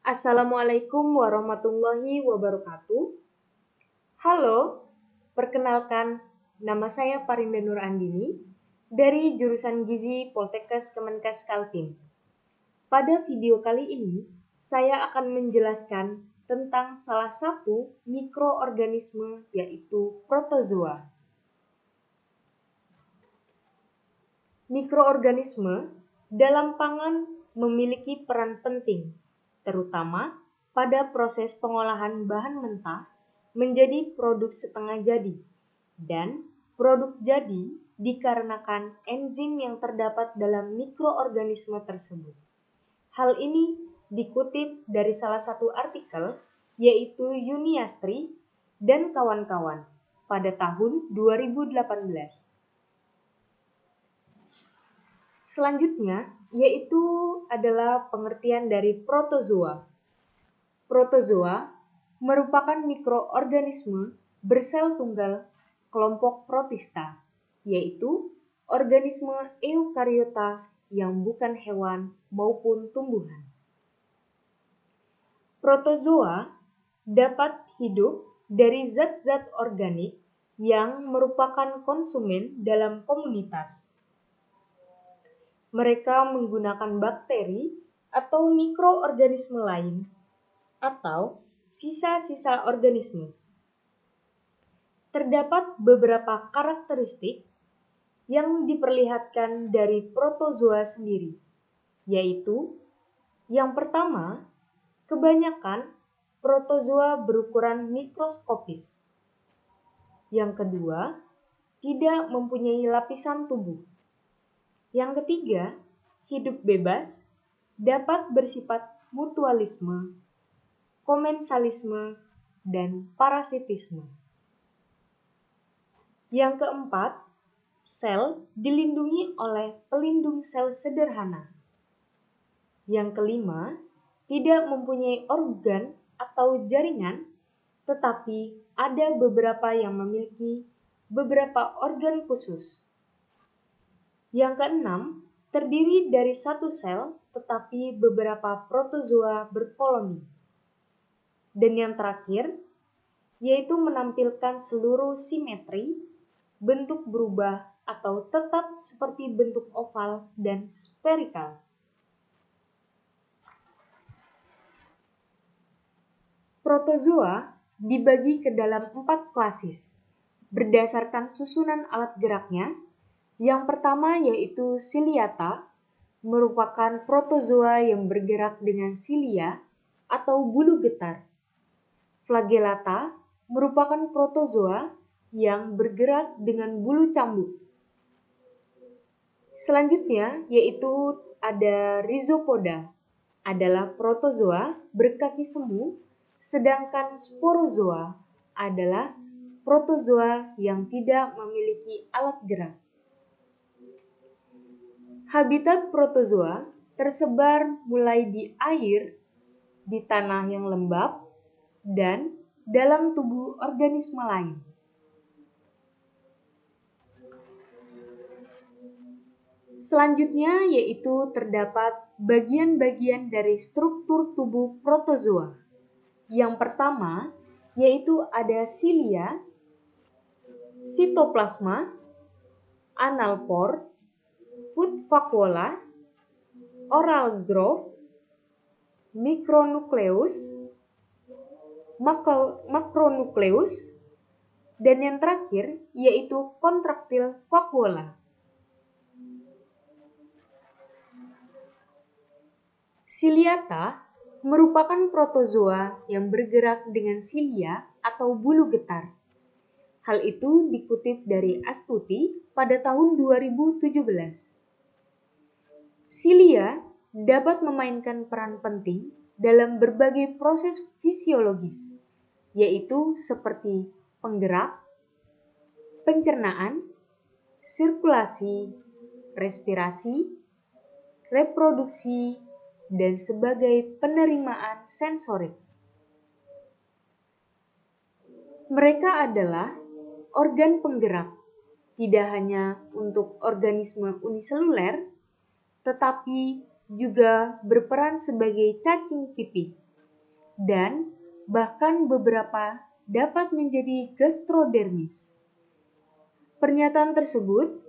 Assalamualaikum warahmatullahi wabarakatuh. Halo, perkenalkan nama saya Parinda Nur Andini dari jurusan Gizi Poltekkes Kemenkes Kaltim. Pada video kali ini, saya akan menjelaskan tentang salah satu mikroorganisme yaitu protozoa. Mikroorganisme dalam pangan memiliki peran penting, terutama pada proses pengolahan bahan mentah menjadi produk setengah jadi, dan produk jadi dikarenakan enzim yang terdapat dalam mikroorganisme tersebut. Hal ini dikutip dari salah satu artikel, yaitu Yuniastri dan kawan-kawan pada tahun 2018. Selanjutnya, yaitu adalah pengertian dari protozoa. Protozoa merupakan mikroorganisme bersel tunggal kelompok protista, yaitu organisme eukariota yang bukan hewan maupun tumbuhan. Protozoa dapat hidup dari zat-zat organik yang merupakan konsumen dalam komunitas. Mereka menggunakan bakteri atau mikroorganisme lain atau sisa-sisa organisme. Terdapat beberapa karakteristik yang diperlihatkan dari protozoa sendiri, yaitu yang pertama, kebanyakan protozoa berukuran mikroskopis. Yang kedua, tidak mempunyai lapisan tubuh. Yang ketiga, hidup bebas, dapat bersifat mutualisme, komensalisme, dan parasitisme. Yang keempat, sel dilindungi oleh pelindung sel sederhana. Yang kelima, tidak mempunyai organ atau jaringan, tetapi ada beberapa yang memiliki beberapa organ khusus. Yang keenam, terdiri dari satu sel, tetapi beberapa protozoa berkoloni. Dan yang terakhir, yaitu menampilkan seluruh simetri, bentuk berubah atau tetap seperti bentuk oval dan spherical. Protozoa dibagi ke dalam 4 klasis, berdasarkan susunan alat geraknya. Yang pertama yaitu Ciliata, merupakan protozoa yang bergerak dengan silia atau bulu getar. Flagellata merupakan protozoa yang bergerak dengan bulu cambuk. Selanjutnya yaitu ada Rhizopoda, adalah protozoa berkaki semu, sedangkan Sporozoa adalah protozoa yang tidak memiliki alat gerak. Habitat protozoa tersebar mulai di air, di tanah yang lembab, dan dalam tubuh organisme lain. Selanjutnya yaitu terdapat bagian-bagian dari struktur tubuh protozoa. Yang pertama yaitu ada silia, sitoplasma, analpor, food vacuola, oral groove, mikronukleus, makronukleus, dan yang terakhir yaitu kontraktil vacuola. Ciliata merupakan protozoa yang bergerak dengan silia atau bulu getar. Hal itu dikutip dari Astuti pada tahun 2017. Silia dapat memainkan peran penting dalam berbagai proses fisiologis, yaitu seperti penggerak, pencernaan, sirkulasi, respirasi, reproduksi, dan sebagai penerimaan sensorik. Mereka adalah organ penggerak, tidak hanya untuk organisme uniseluler, tetapi juga berperan sebagai cacing pipih. dan bahkan beberapa dapat menjadi gastrodermis. Pernyataan tersebut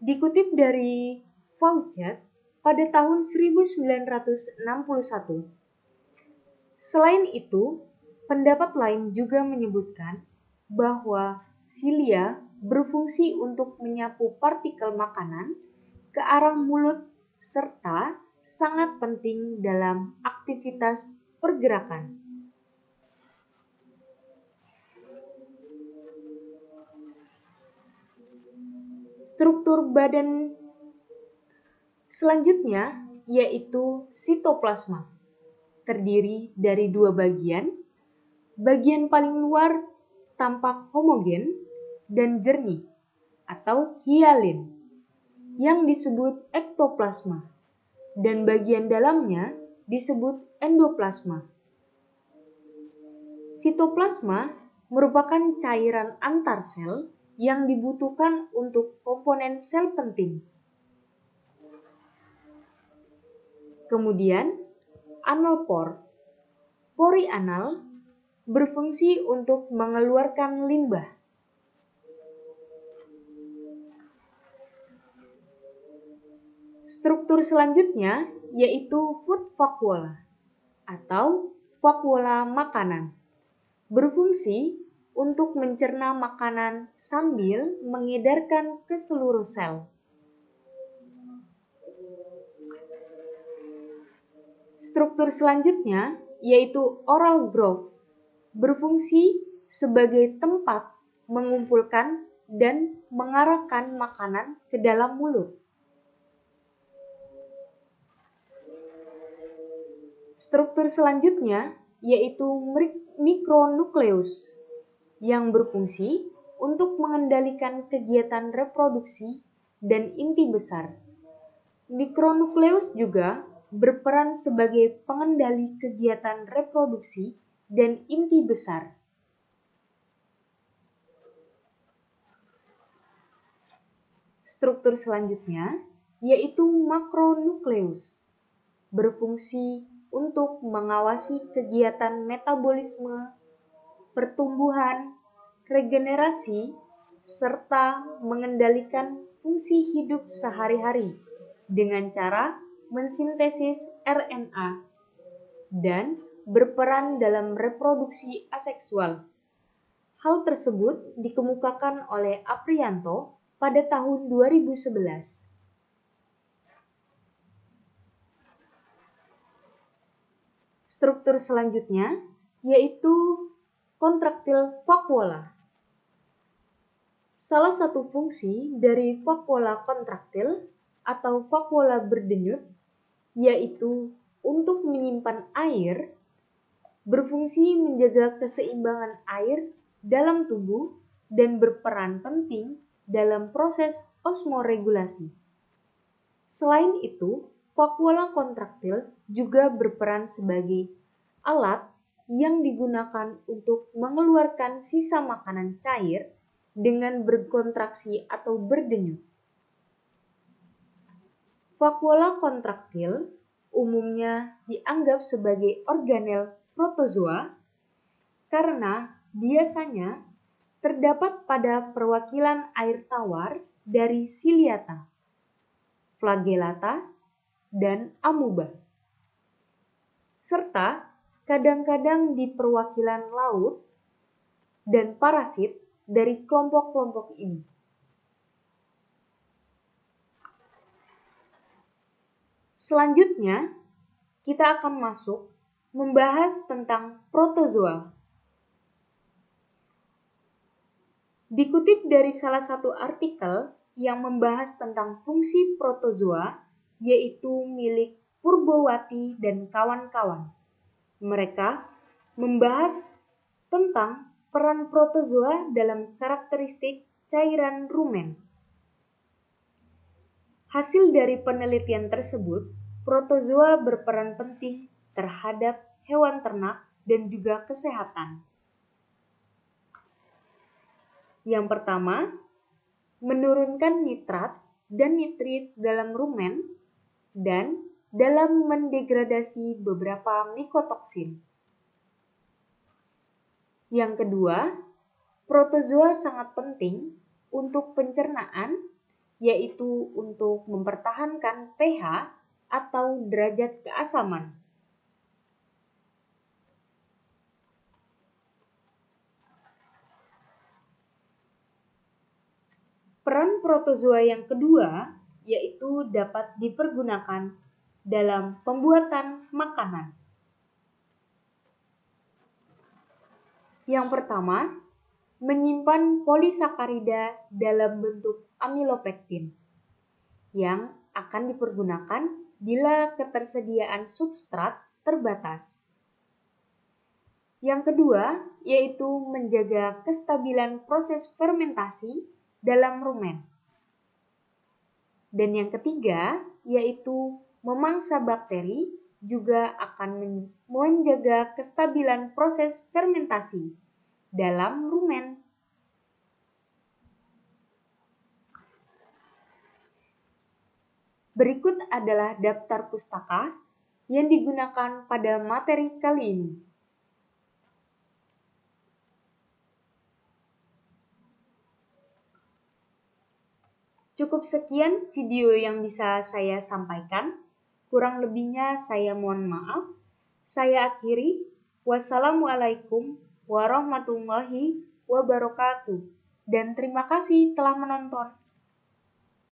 dikutip dari Faucet pada tahun 1961. Selain itu, pendapat lain juga menyebutkan bahwa silia berfungsi untuk menyapu partikel makanan ke arah mulut serta sangat penting dalam aktivitas pergerakan. Struktur badan selanjutnya yaitu sitoplasma. Terdiri dari dua bagian. Bagian paling luar tampak homogen dan jernih atau hialin yang disebut ektoplasma dan bagian dalamnya disebut endoplasma. Sitoplasma merupakan cairan antar sel yang dibutuhkan untuk komponen sel penting. Kemudian, analpor. Pori anal berfungsi untuk mengeluarkan limbah. Struktur selanjutnya yaitu food vacuola atau vakuola makanan. Berfungsi untuk mencerna makanan sambil mengedarkan ke seluruh sel. Struktur selanjutnya yaitu oral groove. Berfungsi sebagai tempat mengumpulkan dan mengarahkan makanan ke dalam mulut. Struktur selanjutnya yaitu mikronukleus yang berfungsi untuk mengendalikan kegiatan reproduksi dan inti besar. Mikronukleus juga berperan sebagai pengendali kegiatan reproduksi dan inti besar. Struktur selanjutnya yaitu makronukleus, berfungsi untuk mengawasi kegiatan metabolisme, pertumbuhan, regenerasi, serta mengendalikan fungsi hidup sehari-hari dengan cara mensintesis RNA dan berperan dalam reproduksi aseksual. Hal tersebut dikemukakan oleh Aprianto pada tahun 2011. Struktur selanjutnya yaitu kontraktil vakuola. Salah satu fungsi dari vakuola kontraktil atau vakuola berdenyut yaitu untuk menyimpan air, berfungsi menjaga keseimbangan air dalam tubuh dan berperan penting dalam proses osmoregulasi. Selain itu, vakuola kontraktil juga berperan sebagai alat yang digunakan untuk mengeluarkan sisa makanan cair dengan berkontraksi atau berdenyut. Vakuola kontraktil umumnya dianggap sebagai organel protozoa karena biasanya terdapat pada perwakilan air tawar dari Ciliata, Flagellata, dan amuba, serta kadang-kadang di perwakilan laut dan parasit dari kelompok-kelompok ini. Selanjutnya, kita akan masuk membahas tentang protozoa. Dikutip dari salah satu artikel yang membahas tentang fungsi protozoa, yaitu milik Purbowati dan kawan-kawan. Mereka membahas tentang peran protozoa dalam karakteristik cairan rumen. Hasil dari penelitian tersebut, protozoa berperan penting terhadap hewan ternak dan juga kesehatan. Yang pertama, menurunkan nitrat dan nitrit dalam rumen dan dalam mendegradasi beberapa mikotoksin. Yang kedua, protozoa sangat penting untuk pencernaan, yaitu untuk mempertahankan pH atau derajat keasaman. Peran protozoa yang kedua yaitu dapat dipergunakan dalam pembuatan makanan. Yang pertama, menyimpan polisakarida dalam bentuk amilopektin yang akan dipergunakan bila ketersediaan substrat terbatas. Yang kedua, yaitu menjaga kestabilan proses fermentasi dalam rumen. Dan yang ketiga, yaitu memangsa bakteri juga akan menjaga kestabilan proses fermentasi dalam rumen. Berikut adalah daftar pustaka yang digunakan pada materi kali ini. Cukup sekian video yang bisa saya sampaikan. Kurang lebihnya saya mohon maaf. Saya akhiri. Wassalamualaikum warahmatullahi wabarakatuh. Dan terima kasih telah menonton.